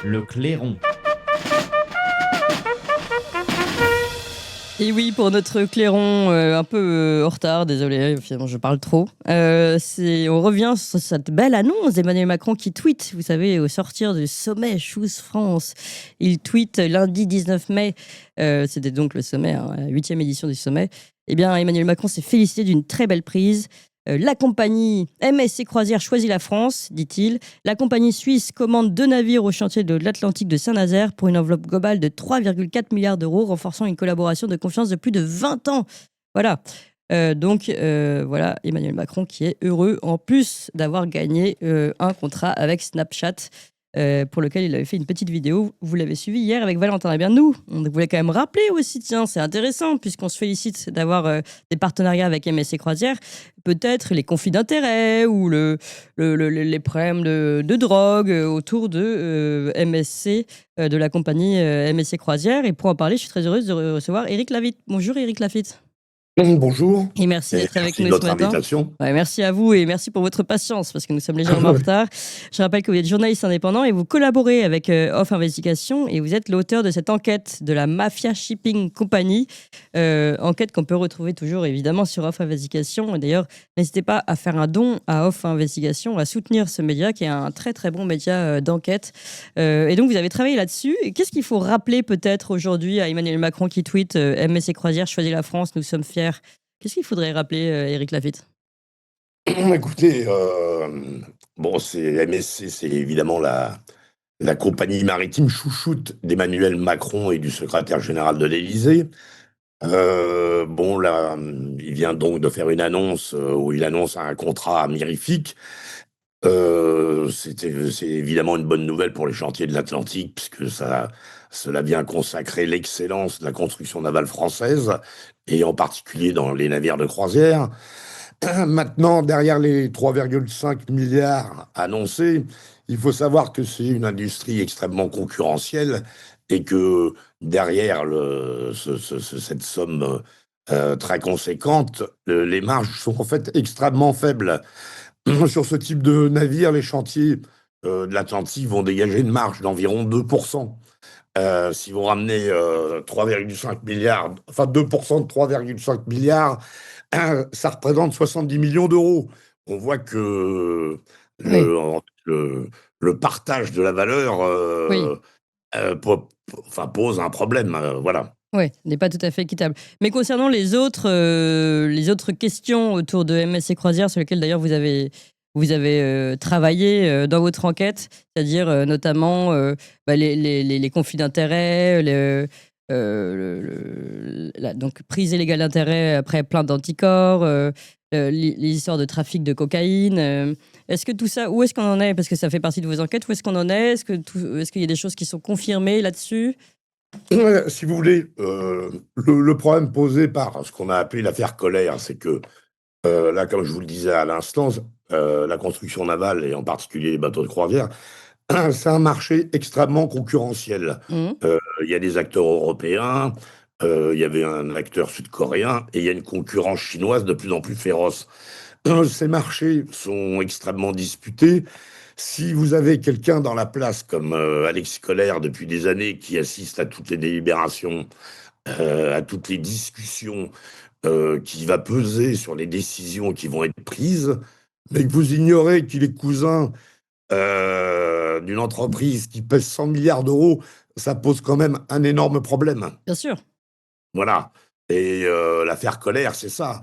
Le clairon. Et oui, pour notre clairon, un peu en retard, désolé, finalement je parle trop. On revient sur cette belle annonce d'Emmanuel Macron qui tweet, vous savez, au sortir du sommet Choose France. Il tweet lundi 19 mai, c'était donc le sommet, la 8e édition du sommet. Eh bien, Emmanuel Macron s'est félicité d'une très belle prise. La compagnie MSC Croisières choisit la France, dit-il. La compagnie suisse commande 2 navires au chantier de l'Atlantique de Saint-Nazaire pour une enveloppe globale de 3,4 milliards d'euros, renforçant une collaboration de confiance de plus de 20 ans. Voilà. Voilà, Emmanuel Macron qui est heureux en plus d'avoir gagné un contrat avec Snapchat. Pour lequel il avait fait une petite vidéo. Vous l'avez suivi hier avec Valentin. Eh bien, nous, on voulait quand même rappeler aussi, tiens, c'est intéressant, puisqu'on se félicite d'avoir des partenariats avec MSC Croisières, peut-être les conflits d'intérêts ou les problèmes de drogue autour de MSC, de la compagnie MSC Croisières. Et pour en parler, je suis très heureuse de recevoir Éric Laffitte. Bonjour Éric Laffitte. Bonjour. Et merci d'être avec nous de ce votre matin. invitation. Ouais, merci à vous et merci pour votre patience parce que nous sommes légèrement en retard. Je rappelle que vous êtes journaliste indépendant et vous collaborez avec Off Investigation et vous êtes l'auteur de cette enquête de la Mafia Shipping Company. Enquête qu'on peut retrouver toujours évidemment sur Off Investigation. Et d'ailleurs, n'hésitez pas à faire un don à Off Investigation, à soutenir ce média qui est un très très bon média d'enquête. Et donc vous avez travaillé là-dessus. Et qu'est-ce qu'il faut rappeler peut-être aujourd'hui à Emmanuel Macron qui tweet MSC Croisières, choisit la France, nous sommes fiers. Qu'est-ce qu'il faudrait rappeler, Éric Laffitte ? Écoutez, c'est MSC, c'est évidemment la compagnie maritime chouchoute d'Emmanuel Macron et du secrétaire général de l'Élysée. Là, il vient donc de faire une annonce où il annonce un contrat mirifique. C'est évidemment une bonne nouvelle pour les chantiers de l'Atlantique, puisque cela vient consacrer l'excellence de la construction navale française, et en particulier dans les navires de croisière. Maintenant, derrière les 3,5 milliards annoncés, il faut savoir que c'est une industrie extrêmement concurrentielle et que derrière cette somme très conséquente, les marges sont en fait extrêmement faibles. Sur ce type de navire, les chantiers de l'Atlantique vont dégager une marge d'environ 2%. Si vous ramenez 3,5 milliards, enfin 2% de 3,5 milliards, ça représente 70 millions d'euros. On voit que le partage de la valeur pose un problème. Voilà. Oui, n'est pas tout à fait équitable. Mais concernant les autres questions autour de MSC Croisières, sur lesquelles d'ailleurs vous avez travaillé dans votre enquête, c'est-à-dire notamment les conflits d'intérêts, donc prise illégale d'intérêt après plainte d'anticorps, les histoires de trafic de cocaïne. Est-ce que tout ça, où est-ce qu'on en est ? Parce que ça fait partie de vos enquêtes. Où est-ce qu'on en est ? Est-ce qu'il y a des choses qui sont confirmées là-dessus ? Si vous voulez, le problème posé par ce qu'on a appelé l'affaire Colère, c'est que là, comme je vous le disais à l'instant, la construction navale, et en particulier les bateaux de croisière, c'est un marché extrêmement concurrentiel. Il y a des acteurs européens, il y avait un acteur sud-coréen, et il y a une concurrence chinoise de plus en plus féroce. Ces marchés sont extrêmement disputés. Si vous avez quelqu'un dans la place comme Alexis Colère depuis des années qui assiste à toutes les délibérations, à toutes les discussions, qui va peser sur les décisions qui vont être prises, mais que vous ignorez qu'il est cousin d'une entreprise qui pèse 100 milliards d'euros, ça pose quand même un énorme problème. Bien sûr. Voilà. Et l'affaire Colère, c'est ça.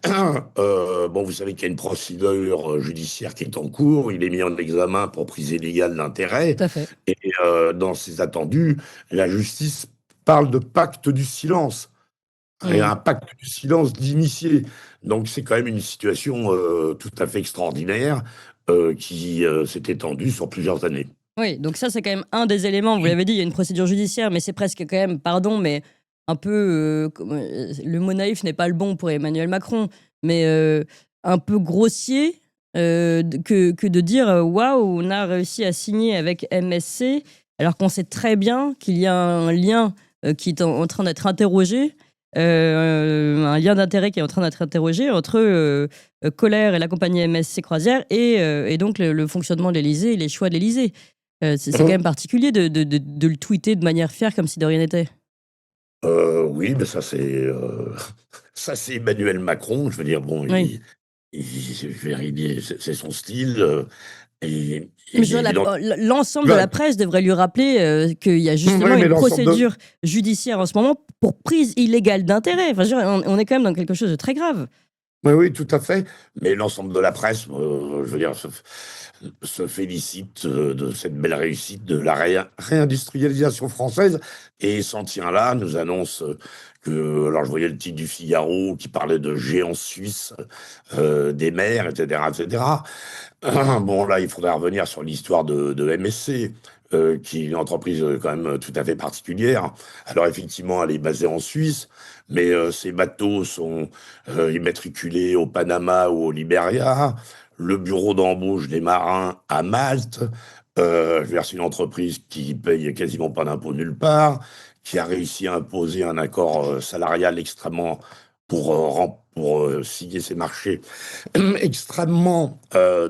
Vous savez qu'il y a une procédure judiciaire qui est en cours. Il est mis en examen pour prise illégale d'intérêt. Tout à fait. Et dans ses attendus, la justice parle de pacte du silence. Et un pacte du silence d'initié. Donc c'est quand même une situation tout à fait extraordinaire qui s'est étendue sur plusieurs années. Oui, donc ça c'est quand même un des éléments. Vous l'avez dit, il y a une procédure judiciaire, mais c'est presque quand même, pardon, mais un peu, le mot naïf n'est pas le bon pour Emmanuel Macron, mais un peu grossier que de dire waouh, on a réussi à signer avec MSC, alors qu'on sait très bien qu'il y a un lien qui est en train d'être interrogé un lien d'intérêt qui est en train d'être interrogé entre Colère et la compagnie MSC Croisière et donc le fonctionnement de l'Élysée et les choix de l'Élysée. C'est quand même particulier de le tweeter de manière fière comme si de rien n'était. Oui, mais ça c'est Emmanuel Macron. Je veux dire, bon, Oui. je veux dire, c'est son style. Et Mais je il veux dire, est dans- l'ensemble de la presse devrait lui rappeler qu'il y a justement Oui, mais une l'ensemble de- procédure judiciaire en ce moment pour prise illégale d'intérêt. Enfin, je veux dire, on est quand même dans quelque chose de très grave. Oui, oui, tout à fait. Mais l'ensemble de la presse, je veux dire, se félicite de cette belle réussite de la réindustrialisation française et s'en tient là, nous annonce que, alors je voyais le titre du Figaro qui parlait de géants suisses, des mers, etc., etc. Bon, là, il faudrait revenir sur l'histoire de MSC, qui est une entreprise quand même tout à fait particulière. Alors, effectivement, elle est basée en Suisse, mais ses bateaux sont immatriculés au Panama ou au Libéria. Le bureau d'embauche des marins à Malte. Je veux dire, c'est une entreprise qui paye quasiment pas d'impôts nulle part, qui a réussi à imposer un accord salarial extrêmement pour signer ses marchés extrêmement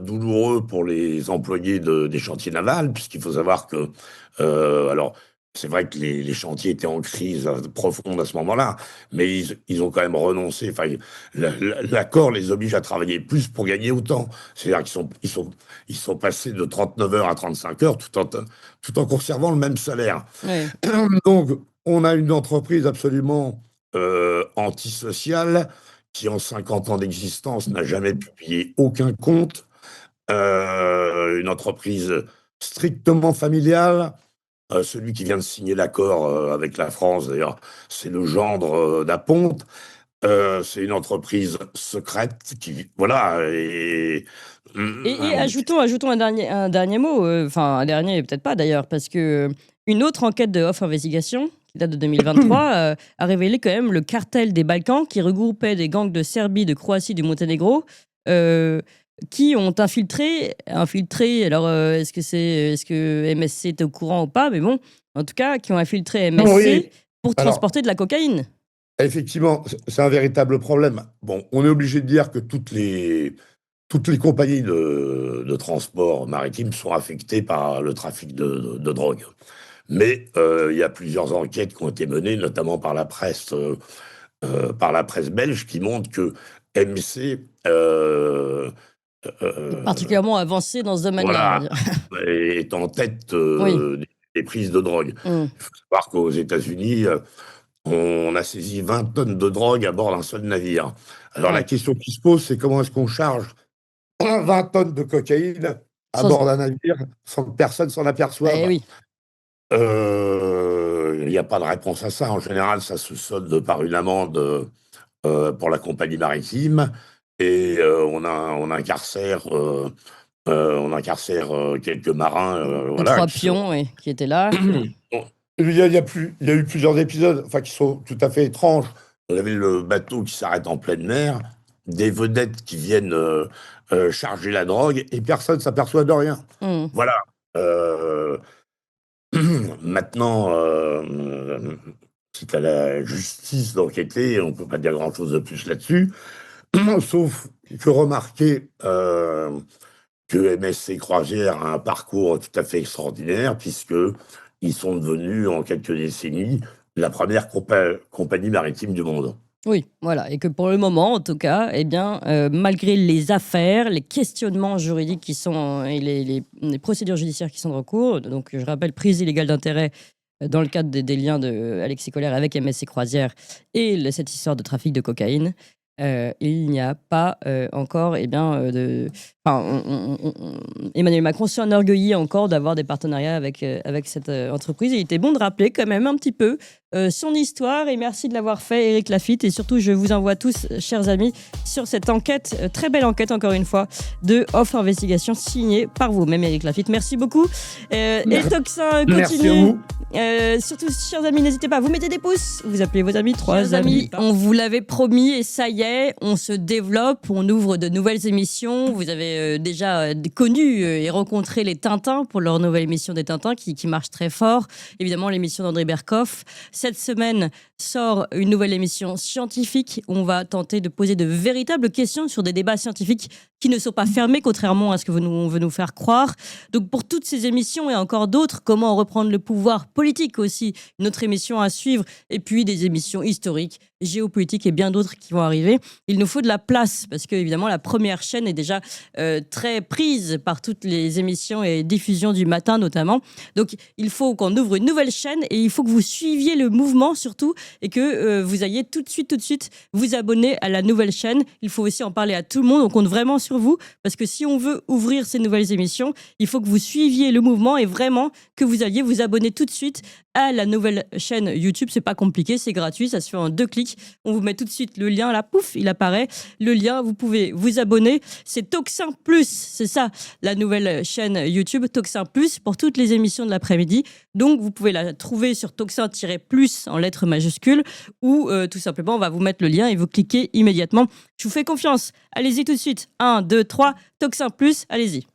douloureux pour les employés des chantiers navals, puisqu'il faut savoir que, alors, c'est vrai que les chantiers étaient en crise profonde à ce moment-là, mais ils ont quand même renoncé. Enfin, l'accord les oblige à travailler plus pour gagner autant. C'est-à-dire ils sont passés de 39 heures à 35 heures tout en conservant le même salaire. Ouais. Donc, on a une entreprise absolument antisociale qui, en 50 ans d'existence, n'a jamais publié aucun compte. Une entreprise strictement familiale. Celui qui vient de signer l'accord avec la France, d'ailleurs, c'est le gendre d'Aponte. C'est une entreprise secrète qui, voilà, Et ajoutons un dernier mot, enfin un dernier peut-être pas d'ailleurs, parce que une autre enquête de Off Investigation, qui date de 2023, a révélé quand même le cartel des Balkans qui regroupait des gangs de Serbie, de Croatie, du Monténégro, qui ont infiltré. Alors est-ce que MSC est au courant ou pas? Mais bon, en tout cas, qui ont infiltré MSC Oui. pour Alors, transporter de la cocaïne. effectivement, c'est un véritable problème. Bon, on est obligé de dire que toutes les compagnies de transport maritime sont affectées par le trafic de drogue. Mais il y a plusieurs enquêtes qui ont été menées, notamment par la presse belge, qui montrent que MC Particulièrement avancé dans ce domaine-là, on va voilà, dire. est en tête Oui. des prises de drogue. Mm. Il faut savoir qu'aux États-Unis, on a saisi 20 tonnes de drogue à bord d'un seul navire. Alors la Ouais. question qui se pose, c'est comment est-ce qu'on charge 20 tonnes de cocaïne à Sans- bord d'un navire sans que personne s'en aperçoive? oui. Il n'y a pas de réponse à ça. En général, ça se solde par une amende pour la compagnie maritime et on incarcère quelques marins. Les Voilà, trois qui sont... pions oui, qui étaient là. Bon, il y a eu plusieurs épisodes, enfin, qui sont tout à fait étranges. On avait le bateau qui s'arrête en pleine mer, des vedettes qui viennent charger la drogue et personne ne s'aperçoit de rien. Mm. Voilà. Euh, Maintenant, c'est à la justice d'enquêter, on ne peut pas dire grand-chose de plus là-dessus, sauf que remarquer que MSC Croisière a un parcours tout à fait extraordinaire, puisque ils sont devenus, en quelques décennies, la première compagnie maritime du monde. Oui, voilà. Et que pour le moment, en tout cas, eh bien, malgré les affaires, les questionnements juridiques qui sont et les procédures judiciaires qui sont en cours, donc je rappelle, prise illégale d'intérêt dans le cadre des liens de Alexis Colère avec MSC Croisière et cette histoire de trafic de cocaïne, il n'y a pas encore, eh bien, Emmanuel Macron s'enorgueillit encore d'avoir des partenariats avec cette entreprise. Il était bon de rappeler quand même un petit peu son histoire et merci de l'avoir fait, Éric Laffitte. Et surtout, je vous envoie tous, chers amis, sur cette enquête, très belle enquête encore une fois, de Off Investigation signée par vous-même, Éric Laffitte. Merci beaucoup. Et Toxin continue. Merci à vous. Surtout, chers amis, n'hésitez pas à vous mettez des pouces, vous appelez vos amis, trois amis. On vous l'avait promis et ça y est. plaît, on se développe, on ouvre de nouvelles émissions. Vous avez déjà connu et rencontré les Tintins pour leur nouvelle émission des Tintins qui marche très fort. Évidemment, l'émission d'André Berkoff. Cette semaine sort une nouvelle émission scientifique. On va tenter de poser de véritables questions sur des débats scientifiques qui ne sont pas fermés, contrairement à ce que on veut nous faire croire. Donc pour toutes ces émissions et encore d'autres, comment reprendre le pouvoir politique aussi, une autre émission à suivre, et puis des émissions historiques, géopolitiques et bien d'autres qui vont arriver. Il nous faut de la place parce que évidemment la première chaîne est déjà très prise par toutes les émissions et diffusions du matin notamment. Donc il faut qu'on ouvre une nouvelle chaîne et il faut que vous suiviez le mouvement surtout et que vous ayez tout de suite vous abonner à la nouvelle chaîne. Il faut aussi en parler à tout le monde. On compte vraiment sur vous parce que si on veut ouvrir ces nouvelles émissions, il faut que vous suiviez le mouvement et vraiment que vous alliez vous abonner tout de suite à la nouvelle chaîne YouTube. C'est pas compliqué, c'est gratuit, ça se fait en 2 clics. On vous met tout de suite le lien là, pouf, il apparaît. Le lien, vous pouvez vous abonner. C'est Toxin Plus, c'est ça, la nouvelle chaîne YouTube Toxin Plus pour toutes les émissions de l'après-midi. Donc vous pouvez la trouver sur Toxin-Plus en lettres majuscules ou tout simplement on va vous mettre le lien et vous cliquez immédiatement. Je vous fais confiance. Allez-y tout de suite. 1, 2, 3, Toxin Plus, allez-y.